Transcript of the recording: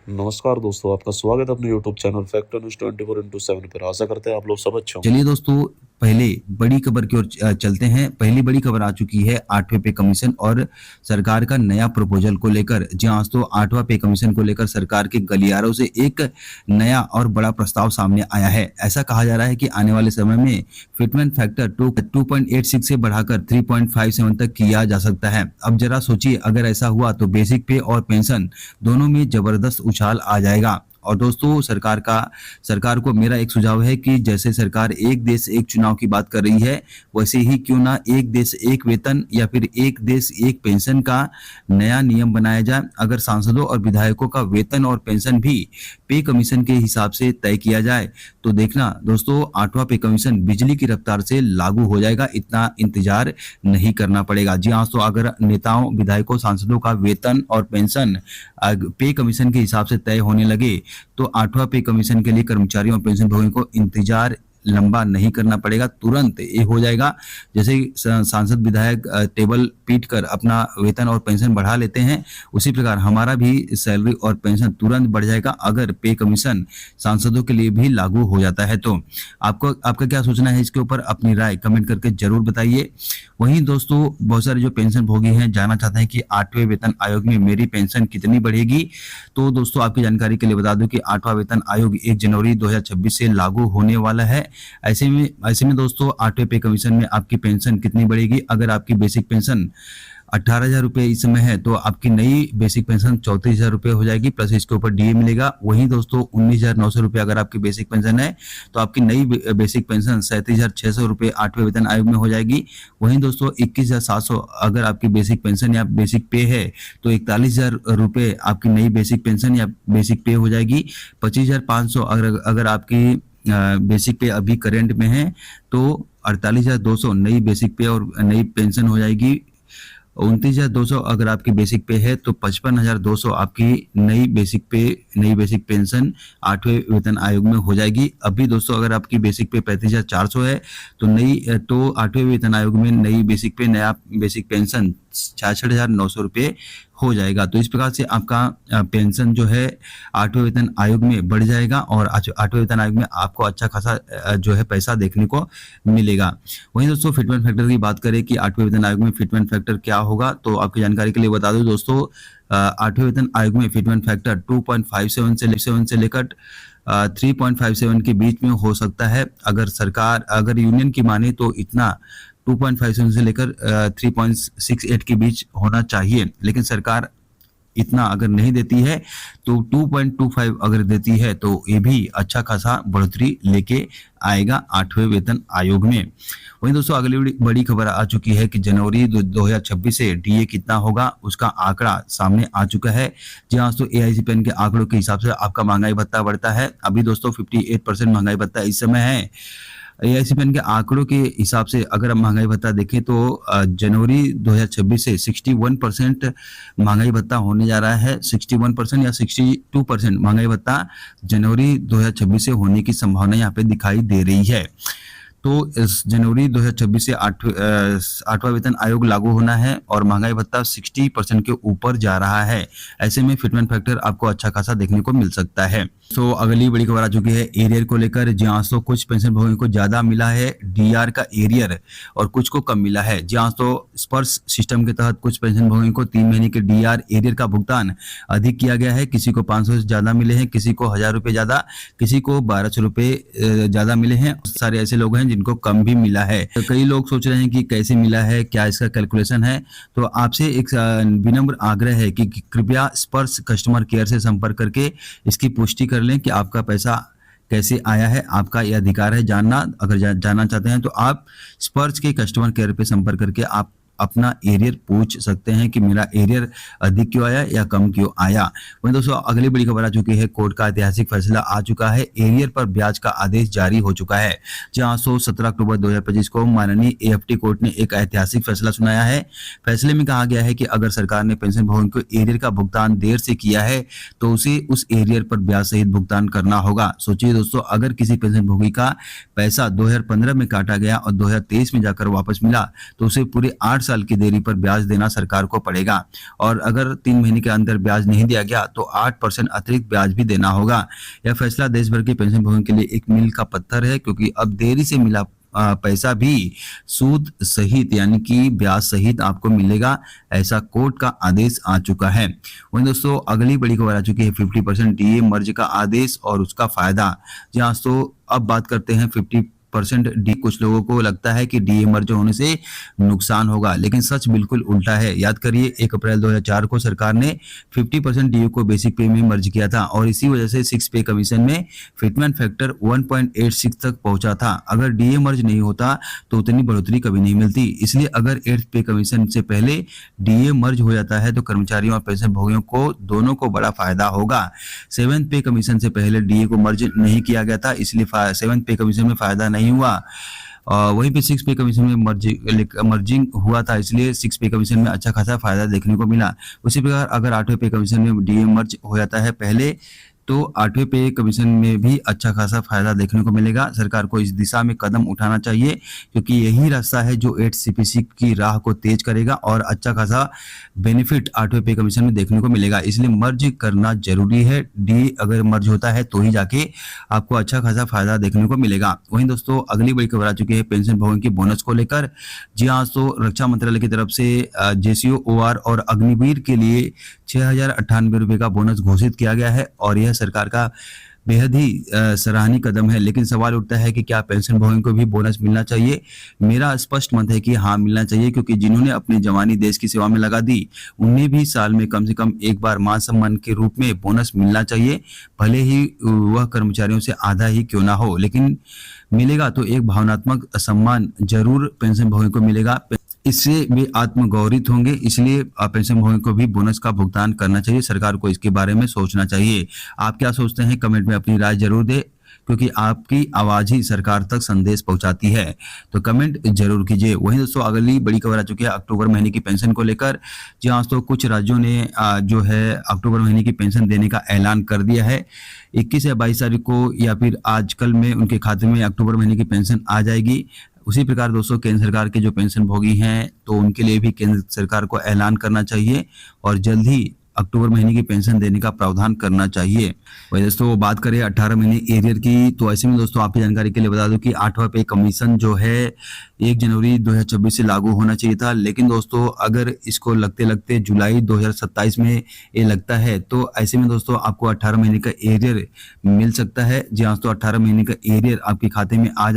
नमस्कार दोस्तों, आपका स्वागत है अपने YouTube चैनल फैक्ट न्यूज 24/7 पर। आशा करते हैं आप लोग सब अच्छे होंगे। चलिए दोस्तों, पहले बड़ी खबर की ओर चलते हैं। पहली बड़ी खबर आ चुकी है 8वें पे कमीशन और सरकार का नया प्रपोजल को लेकर। जी हाँ दोस्तों, 8वां पे कमीशन को लेकर सरकार के गलियारों से एक नया और बड़ा प्रस्ताव सामने आया है। ऐसा कहा जा रहा है कि आने वाले समय में फिटमेंट फैक्टर 2.86 से बढ़ाकर 3.57 तक किया जा सकता है। अब जरा सोचिए, अगर ऐसा हुआ तो बेसिक पे और पेंशन दोनों में जबरदस्त उछाल आ जाएगा। और दोस्तों, सरकार को मेरा एक सुझाव है कि जैसे सरकार एक देश एक चुनाव की बात कर रही है, वैसे ही क्यों ना एक देश एक वेतन या फिर एक देश एक पेंशन का नया नियम बनाया जाए। अगर सांसदों और विधायकों का वेतन और पेंशन भी पे कमीशन के हिसाब से तय किया जाए तो देखना दोस्तों, 8वां पे कमीशन बिजली की रफ्तार से लागू हो जाएगा। इतना इंतजार नहीं करना पड़ेगा। जी हाँ, तो अगर नेताओं, विधायकों, सांसदों का वेतन और पेंशन पे कमीशन के हिसाब से तय होने लगे तो 8वां पे कमीशन के लिए कर्मचारियों और पेंशन भोगियों को इंतजार लंबा नहीं करना पड़ेगा, तुरंत ये हो जाएगा। जैसे सांसद विधायक टेबल पीट कर अपना वेतन और पेंशन बढ़ा लेते हैं, उसी प्रकार हमारा भी सैलरी और पेंशन तुरंत बढ़ जाएगा अगर पे कमीशन सांसदों के लिए भी लागू हो जाता है तो। आपका क्या सोचना है इसके ऊपर? अपनी राय कमेंट करके जरूर बताइए। वहीं दोस्तों, बहुत सारे जो पेंशन भोगी हैं जानना चाहते हैं कि 8वें वेतन आयोग में मेरी पेंशन कितनी बढ़ेगी। तो दोस्तों, आपकी जानकारी के लिए बता दूं कि 8वां वेतन आयोग 1 जनवरी 2026 से लागू होने वाला है। ऐसे में दोस्तों, 8वें पे कमीशन में आपकी पेंशन कितनी बढ़ेगी? अगर आपकी बेसिक पेंशन 18,000 रुपये इस समय है तो आपकी नई बेसिक पेंशन 34,000 रुपये हो जाएगी, प्लस इसके ऊपर डीए मिलेगा। वहीं दोस्तों, 19,900 रुपये अगर आपकी बेसिक पेंशन है तो आपकी नई बेसिक पेंशन 37,600 रुपये 8वें वेतन आयोग में हो जाएगी। वहीं दोस्तों, 21,700 अगर आपकी बेसिक पेंशन या बेसिक पे है तो 41,000 रुपये आपकी नई बेसिक पेंशन या बेसिक पे हो जाएगी। 25,500 अगर आपकी बेसिक पे अभी करेंट में है तो 48,200 नई बेसिक पे और नई पेंशन हो जाएगी। 29,200 अगर आपकी बेसिक पे है तो 55,200 आपकी नई बेसिक पेंशन 8वें वेतन आयोग में हो जाएगी। अभी दोस्तों, अगर आपकी बेसिक पे 35,400 है तो 8वें वेतन आयोग में नई बेसिक पे नया बेसिक पेंशन 66,900 रुपये हो जाएगा। तो इस प्रकार से आपका पेंशन जो है 8वें वेतन आयोग में बढ़ जाएगा और 8वें वेतन आयोग में आपको अच्छा खासा जो है पैसा देखने को मिलेगा। वहीं दोस्तों, फिटमेंट फैक्टर की बात करें कि 8वें वेतन आयोग में फिटमेंट फैक्टर क्या होगा, तो आपकी जानकारी के लिए बता दूं दोस्तों, 8वें वेतन आयोग में फिटमेंट फैक्टर 2.57 से लेकर 3.57 के बीच में हो सकता है। अगर यूनियन की माने तो इतना 2.57 से लेकर 3.68 के बीच होना चाहिए, लेकिन सरकार इतना अगर नहीं देती है तो 2.25 अगर देती है तो ये भी अच्छा खासा बढ़ोतरी लेके आएगा 8वें वेतन आयोग में। वहीं दोस्तों, अगली बड़ी खबर आ चुकी है कि जनवरी 2026 से डीए कितना होगा उसका आंकड़ा सामने आ चुका है। जी हाँ दोस्तों, AICPN के आंकड़ों के हिसाब से आपका महंगाई भत्ता बढ़ता है। अभी दोस्तों 58% महंगाई भत्ता इस समय है। AICPN के आंकड़ों के हिसाब से अगर हम महंगाई भत्ता देखें तो जनवरी 2026 से 61% महंगाई भत्ता होने जा रहा है। 61% या 62% महंगाई भत्ता जनवरी 2026 से होने की संभावना यहाँ पे दिखाई दे रही है। तो इस जनवरी 2026 से 8वां वेतन आयोग लागू होना है और महंगाई भत्ता 60% के ऊपर जा रहा है। ऐसे में फिटमेंट फैक्टर आपको अच्छा खासा देखने को मिल सकता है। तो अगली बड़ी खबर आ चुकी है एरियर को लेकर। जहाँ तो कुछ पेंशन भोगियों को ज्यादा मिला है डीआर का एरियर और कुछ को कम मिला है। जहाँ तो स्पर्श सिस्टम के तहत कुछ पेंशन भोगियों को 3 महीने के डीआर एरियर का भुगतान अधिक किया गया है। किसी को 500 से ज्यादा मिले हैं, किसी को 1,000 रुपये ज्यादा, किसी को 1,200 रुपये ज्यादा मिले हैं। सारे ऐसे लोग हैं जिनको कम भी मिला है। तो कई लोग सोच रहे हैं कि कैसे मिला है, क्या इसका कैलकुलेशन है। तो आपसे एक विनम्र आग्रह है कि कृपया स्पर्श कस्टमर केयर से संपर्क करके इसकी पुष्टि कर लें कि आपका पैसा कैसे आया है। आपका यह अधिकार है जानना। अगर जानना चाहते हैं तो आप स्पर्श के कस्टमर केयर पे संपर्क करके आप अपना एरियर पूछ सकते हैं कि मेरा एरियर अधिक क्यों आया या कम क्यों आया। वहीं दोस्तों, अगली बड़ी खबर आ चुकी है। कोर्ट का ऐतिहासिक फैसला आ चुका है। एरियर पर ब्याज का आदेश जारी हो चुका है। जहां 17 अक्टूबर 2025 को माननीय AFT कोर्ट ने एक ऐतिहासिक फैसला सुनाया है। फैसले में कहा गया है कि अगर सरकार ने पेंशन भोगियों को एरियर का भुगतान देर से किया है तो उसे उस एरियर पर ब्याज सहित भुगतान करना होगा। सोचिए दोस्तों, अगर किसी पेंशन भोगी का पैसा 2015 में काटा गया और 2023 में जाकर वापस मिला तो उसे पूरे 8 साल की देरी पर ब्याज देना सरकार को पड़ेगा और अगर 3 महीने के अंदर ब्याज नहीं दिया गया तो 8% अतिरिक्त ब्याज भी देना होगा। यह फैसला देश भर के पेंशन भोगियों के लिए एक मील का पत्थर है, क्योंकि अब देरी से मिला पैसा भी सूद सहित यानी कि ब्याज सहित आपको मिलेगा, ऐसा कोर्ट का आदेश आ चुका है। वहीं दोस्तों अगली बड़ी खबर आ चुकी है 50% डीए मर्ज का आदेश और उसका फायदा। जी हाँ दोस्तों, अब बात करते हैं 50% डी। कुछ लोगों को लगता है कि डीए मर्ज होने से नुकसान होगा, लेकिन सच बिल्कुल उल्टा है। याद करिए 1 अप्रैल 2004 को सरकार ने 50% डीए को बेसिक पे में मर्ज किया था और इसी वजह से 6 पे कमीशन में फिटमेंट फैक्टर 1.86 तक पहुंचा था। अगर डीए मर्ज नहीं होता तो उतनी बढ़ोतरी कभी नहीं मिलती। इसलिए अगर 8th पे कमीशन से पहले डीए मर्ज हो जाता है तो कर्मचारियों और पेंशन भोगियों को दोनों को बड़ा फायदा होगा। 7th पे कमीशन से पहले डीए को मर्ज नहीं किया गया था, इसलिए 7th पे कमीशन में फायदा नहीं हुआ। वहीं पे 6 पे कमीशन में मर्जिंग हुआ था, इसलिए 6 पे कमीशन में अच्छा खासा फायदा देखने को मिला। उसी प्रकार अगर 8वें पे कमीशन में डीए मर्ज हो जाता है पहले तो 8वें पे कमीशन में भी अच्छा खासा फायदा देखने को मिलेगा। सरकार को इस दिशा में कदम उठाना चाहिए, क्योंकि यही रास्ता है जो 8 सीपीसी की राह को तेज करेगा और अच्छा खासा बेनिफिट 8वें पे कमीशन में देखने को मिलेगा। इसलिए मर्ज करना जरूरी है। डी अगर मर्ज होता है तो ही जाके आपको अच्छा खासा फायदा देखने को मिलेगा। वहीं दोस्तों अगली बड़ी खबर आ चुकी है पेंशन भोगियों की बोनस को लेकर। जी हाँ दोस्तों, रक्षा मंत्रालय की तरफ से जेसीओ ओआर और अग्निवीर के लिए 6098 रुपए का बोनस घोषित किया गया है और यह सरकार का बेहद ही सराहनीय कदम है। लेकिन सवाल उठता है कि क्या पेंशन भोगियों को भी बोनस मिलना चाहिए? मेरा स्पष्ट मत है कि हाँ मिलना चाहिए, क्योंकि जिन्होंने अपनी जवानी देश की सेवा में लगा दी उन्हें भी साल में कम से कम एक बार मान सम्मान के रूप में बोनस मिलना चाहिए, भले ही वह कर्मचारियों से आधा ही क्यों ना हो, लेकिन मिलेगा तो एक भावनात्मक सम्मान जरूर पेंशन भोगियों को मिलेगा। इससे वे आत्मगौरवित होंगे, इसलिए पेंशन भोगियों को भी बोनस का भुगतान करना चाहिए। सरकार को इसके बारे में सोचना चाहिए। आप क्या सोचते हैं? कमेंट में अपनी राय जरूर दें, क्योंकि आपकी आवाज ही सरकार तक संदेश पहुंचाती है, तो कमेंट जरूर कीजिए। वहीं दोस्तों अगली बड़ी खबर आ चुकी है अक्टूबर महीने की पेंशन को लेकर। जी हाँ दोस्तों, कुछ राज्यों ने जो है अक्टूबर महीने की पेंशन देने का ऐलान कर दिया है। 21 या 22 तारीख को या फिर आजकल में उनके खाते में अक्टूबर महीने की पेंशन आ जाएगी। उसी प्रकार दोस्तों केंद्र सरकार के जो पेंशन भोगी हैं तो उनके लिए भी केंद्र सरकार को ऐलान करना चाहिए और जल्द ही अक्टूबर महीने की पेंशन देने का प्रावधान करना चाहिए। वही दोस्तों बात करें 18 महीने एरियर की, तो ऐसे में दोस्तों आपकी जानकारी के लिए बता दूं कि 8वां पे कमीशन जो है 1 जनवरी 2026 से लागू होना चाहिए था, लेकिन दोस्तों अगर इसको लगते लगते जुलाई 2027 में ये लगता है तो ऐसे में दोस्तों आपको 18 महीने का एरियर मिल सकता है। जी हाँ दोस्तों, 18 महीने का एरियर आपके खाते में आ जाए।